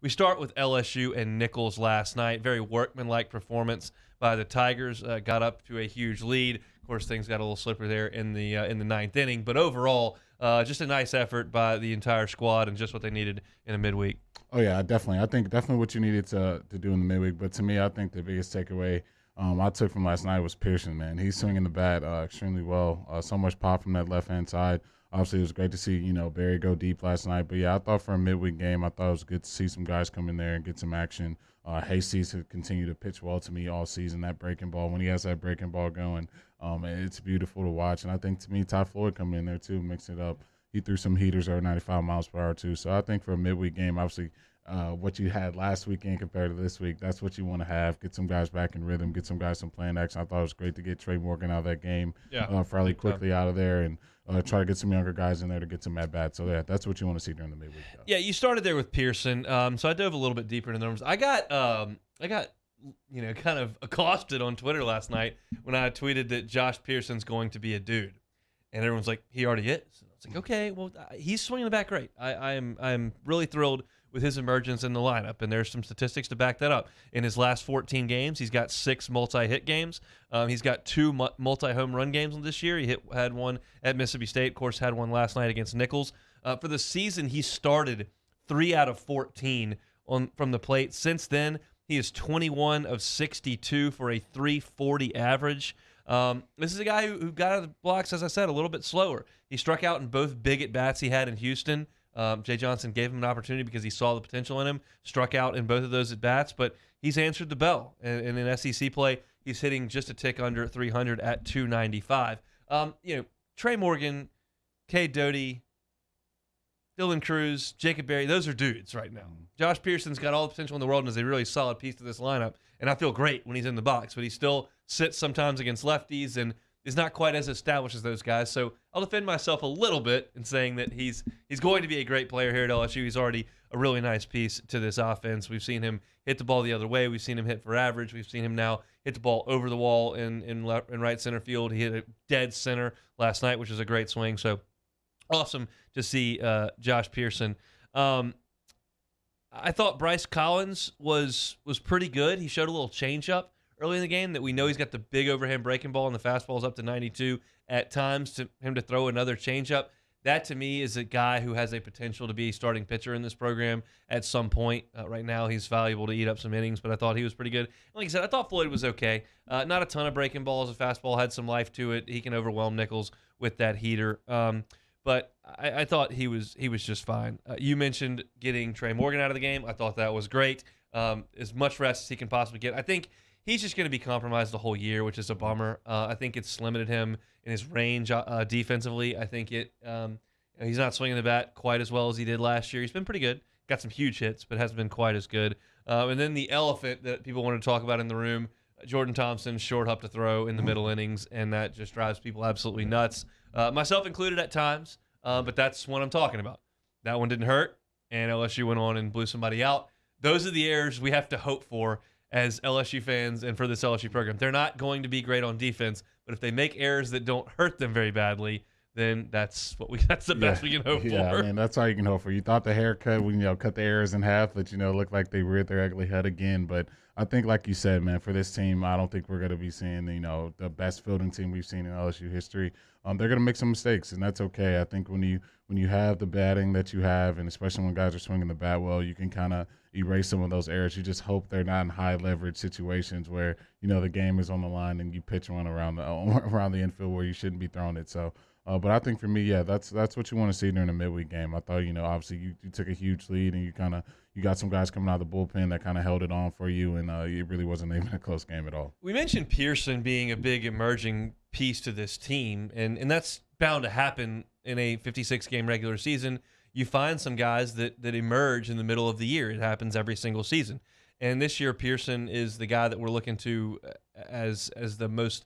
We start with LSU and Nichols last night. Very workmanlike performance by the Tigers. Got up to a huge lead. Of course, things got a little slippery there in the ninth inning. But overall, just a nice effort by the entire squad and just what they needed in a midweek. Oh yeah, definitely. I think definitely what you needed to do in the midweek. But to me, I think the biggest takeaway I took from last night was Pearson. Man, he's swinging the bat extremely well. So much pop from that left hand side. Obviously, it was great to see Barry go deep last night. But yeah, I thought for a midweek game, I thought it was good to see some guys come in there and get some action. Hastings has continued to pitch well to me all season. That breaking ball, when he has that breaking ball going, it's beautiful to watch. And I think to me, Ty Floyd coming in there too, mix it up. He threw some heaters over 95 miles per hour too. So I think for a midweek game, obviously, what you had last weekend compared to this week, that's what you want to have. Get some guys back in rhythm, get some guys some playing action. I thought it was great to get Trey Morgan out of that game fairly quickly out of there and try to get some younger guys in there to get some at-bats. So, yeah, that's what you want to see during the midweek. Yeah, you started there with Pearson. So I dove a little bit deeper into the numbers. I got kind of accosted on Twitter last night when I tweeted that Josh Pearson's going to be a dude. And everyone's like, he already is. And I was like, okay, well, he's swinging the bat great. I'm really thrilled with his emergence in the lineup, and there's some statistics to back that up. In his last 14 games, he's got 6 multi-hit games. He's got 2 multi-home run games this year. He had one at Mississippi State, of course, had one last night against Nichols. For the season, he started 3 out of 14 from the plate. Since then, he is 21 of 62 for a 340 average. This is a guy who got out of the blocks, as I said, a little bit slower. He struck out in both big at-bats he had in Houston. Jay Johnson gave him an opportunity because he saw the potential in him, struck out in both of those at-bats, but he's answered the bell. And in SEC play, he's hitting just a tick under 300 at 295. Trey Morgan, Cade Doty, Dylan Cruz, Jacob Berry, those are dudes right now. Josh Pearson's got all the potential in the world and is a really solid piece to this lineup, and I feel great when he's in the box, but he still sits sometimes against lefties and is not quite as established as those guys. So I'll defend myself a little bit in saying that he's going to be a great player here at LSU. He's already a really nice piece to this offense. We've seen him hit the ball the other way. We've seen him hit for average. We've seen him now hit the ball over the wall in right center field. He hit a dead center last night, which is a great swing. So awesome to see Josh Pearson. I thought Bryce Collins was pretty good. He showed a little changeup early in the game that we know he's got the big overhand breaking ball and the fastball's up to 92 at times. To him to throw another changeup, that to me is a guy who has a potential to be a starting pitcher in this program at some point. Right now he's valuable to eat up some innings, but I thought he was pretty good. And like I said, I thought Floyd was okay. Not a ton of breaking balls. The fastball had some life to it. He can overwhelm Nichols with that heater. But I thought he was just fine. You mentioned getting Trey Morgan out of the game. I thought that was great. As much rest as he can possibly get. I think he's just going to be compromised the whole year, which is a bummer. I think it's limited him in his range defensively. I think he's not swinging the bat quite as well as he did last year. He's been pretty good. Got some huge hits, but hasn't been quite as good. And then the elephant that people want to talk about in the room, Jordan Thompson, short up to throw in the middle innings, and that just drives people absolutely nuts. Myself included at times, but that's what I'm talking about. That one didn't hurt, and LSU went on and blew somebody out. Those are the errors we have to hope for as LSU fans and for this LSU program. They're not going to be great on defense, but if they make errors that don't hurt them very badly, then that's the best we can hope for. Yeah, I mean, that's all you can hope for. You thought the haircut would, cut the errors in half, but, look like they reared their ugly head again. But I think, like you said, man, for this team, I don't think we're going to be seeing, the best fielding team we've seen in LSU history. They're going to make some mistakes, and that's okay. I think when you have the batting that you have, and especially when guys are swinging the bat well, you can kind of erase some of those errors. You just hope they're not in high leverage situations where, the game is on the line and you pitch one around the infield where you shouldn't be throwing it. So, but I think for me, yeah, that's what you want to see during a midweek game. I thought, obviously you took a huge lead and you got some guys coming out of the bullpen that kind of held it on for you, and it really wasn't even a close game at all. We mentioned Pearson being a big emerging piece to this team, and that's bound to happen in a 56-game regular season. You find some guys that emerge in the middle of the year. It happens every single season. And this year, Pearson is the guy that we're looking to as the most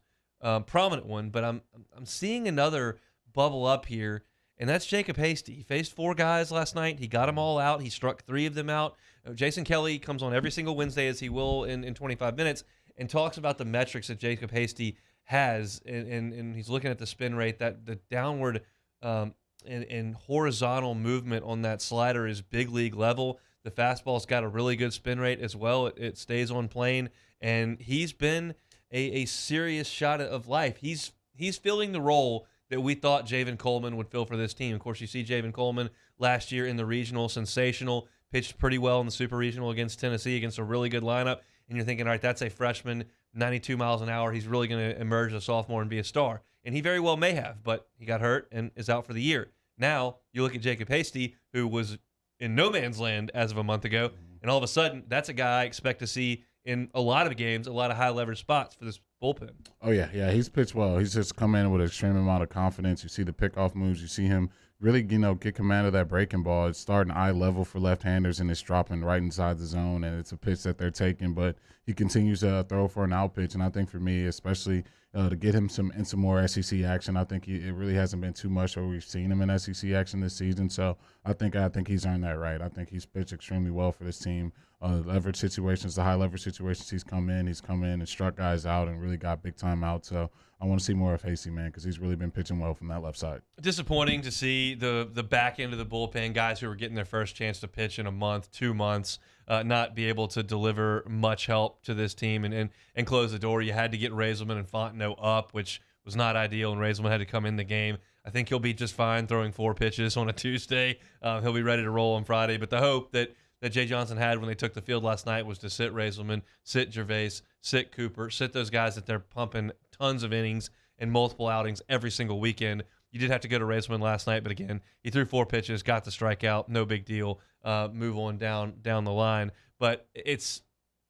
prominent one. But I'm seeing another bubble up here, and that's Jacob Hasty. He faced 4 guys last night. He got them all out. He struck 3 of them out. Jason Kelly comes on every single Wednesday, as he will in 25 minutes, and talks about the metrics that Jacob Hasty has. And he's looking at the spin rate, that the downward and horizontal movement on that slider is big league level. The fastball's got a really good spin rate as well. It stays on plane, and he's been a serious shot of life. He's filling the role that we thought Javen Coleman would fill for this team. Of course, you see Javen Coleman last year in the regional, sensational, pitched pretty well in the super regional against Tennessee, against a really good lineup, and you're thinking, all right, that's a freshman, 92 miles an hour. He's really going to emerge as a sophomore and be a star. And he very well may have, but he got hurt and is out for the year. Now, you look at Jacob Hasty, who was in no man's land as of a month ago, and all of a sudden, that's a guy I expect to see in a lot of games, a lot of high-leverage spots for this bullpen. Oh, yeah, he's pitched well. He's just come in with an extreme amount of confidence. You see the pickoff moves. You see him really, get command of that breaking ball. It's starting eye level for left-handers, and it's dropping right inside the zone, and it's a pitch that they're taking. But he continues to throw for an out pitch, and I think for me, especially to get him some more SEC action, I think it really hasn't been too much where we've seen him in SEC action this season. So I think he's earned that right. I think he's pitched extremely well for this team. Leverage situations, the high leverage situations he's come in and struck guys out and really got big time out. So I want to see more of Hasty, man, because he's really been pitching well from that left side. Disappointing to see the back end of the bullpen, guys who were getting their first chance to pitch in a month, 2 months, not be able to deliver much help to this team and close the door. You had to get Raiselman and Fontenot up, which was not ideal, and Raiselman had to come in the game. I think he'll be just fine throwing 4 pitches on a Tuesday. He'll be ready to roll on Friday. But the hope that Jay Johnson had when they took the field last night was to sit Raiselman, sit Gervais, sit Cooper, sit those guys that they're pumping tons of innings and multiple outings every single weekend. You did have to go to Raiselman last night, but again, he threw 4 pitches, got the strikeout, no big deal. Move on down the line. But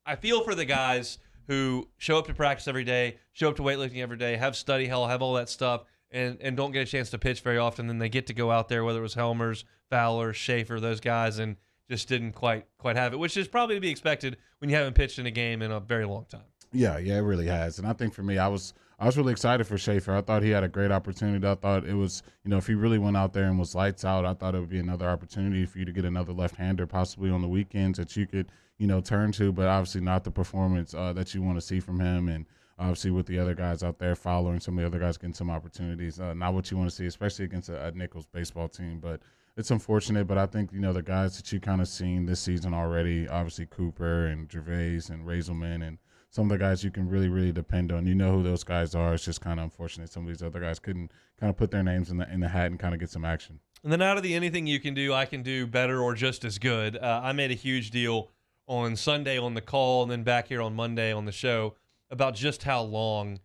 I feel for the guys who show up to practice every day, show up to weightlifting every day, have study hall, have all that stuff, and don't get a chance to pitch very often. Then they get to go out there, whether it was Helmers, Fowler, Schaefer, those guys, and just didn't quite have it, which is probably to be expected when you haven't pitched in a game in a very long time. Yeah, it really has. And I think for me, I was really excited for Schaefer. I thought he had a great opportunity. I thought it was, if he really went out there and was lights out, I thought it would be another opportunity for you to get another left-hander possibly on the weekends that you could, turn to, but obviously not the performance that you want to see from him. And obviously with the other guys out there following, some of the other guys getting some opportunities, not what you want to see, especially against a Nichols baseball team. But it's unfortunate, but I think, the guys that you kind of seen this season already, obviously Cooper and Gervais and Raiselman and some of the guys you can really, really depend on. You know who those guys are. It's just kind of unfortunate some of these other guys couldn't kind of put their names in the hat and kind of get some action. And then out of the anything you can do, I can do better or just as good. I made a huge deal on Sunday on the call and then back here on Monday on the show about just how long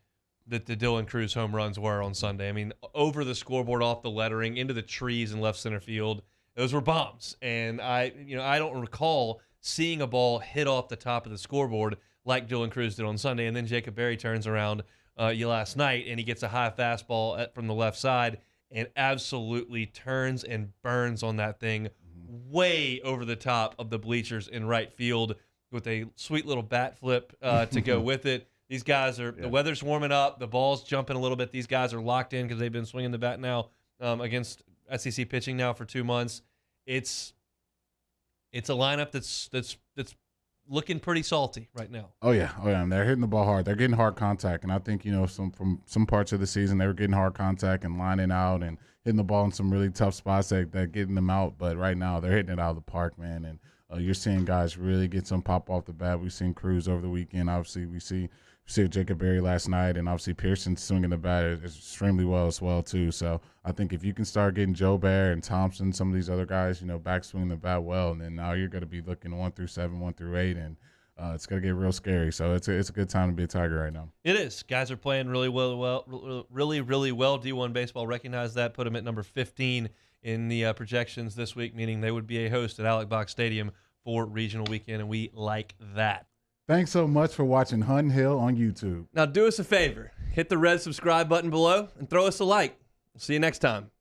that the Dylan Cruz home runs were on Sunday. I mean, over the scoreboard, off the lettering, into the trees in left center field. Those were bombs. And I don't recall seeing a ball hit off the top of the scoreboard like Dylan Cruz did on Sunday. And then Jacob Berry turns around last night, and he gets a high fastball from the left side and absolutely turns and burns on that thing way over the top of the bleachers in right field with a sweet little bat flip to go with it. These guys the weather's warming up, the ball's jumping a little bit. These guys are locked in because they've been swinging the bat now against SEC pitching now for 2 months. It's a lineup that's looking pretty salty right now. Oh yeah, and they're hitting the ball hard. They're getting hard contact, and I think from some parts of the season they were getting hard contact and lining out and hitting the ball in some really tough spots that getting them out. But right now they're hitting it out of the park, man. And you're seeing guys really get some pop off the bat. We've seen Cruz over the weekend. Obviously, we see Jacob Berry last night, and obviously Pearson swinging the bat extremely well as well too. So I think if you can start getting Joe Bear and Thompson, some of these other guys, back swinging the bat well, and then now you're going to be looking 1 through 7, 1 through 8, and it's going to get real scary. So it's a good time to be a Tiger right now. It is. Guys are playing really well. D1 baseball recognized that, put them at number 15 in the projections this week, meaning they would be a host at Alec Box Stadium for regional weekend, and we like that. Thanks so much for watching Hunt Hill on YouTube. Now do us a favor. Hit the red subscribe button below and throw us a like. See you next time.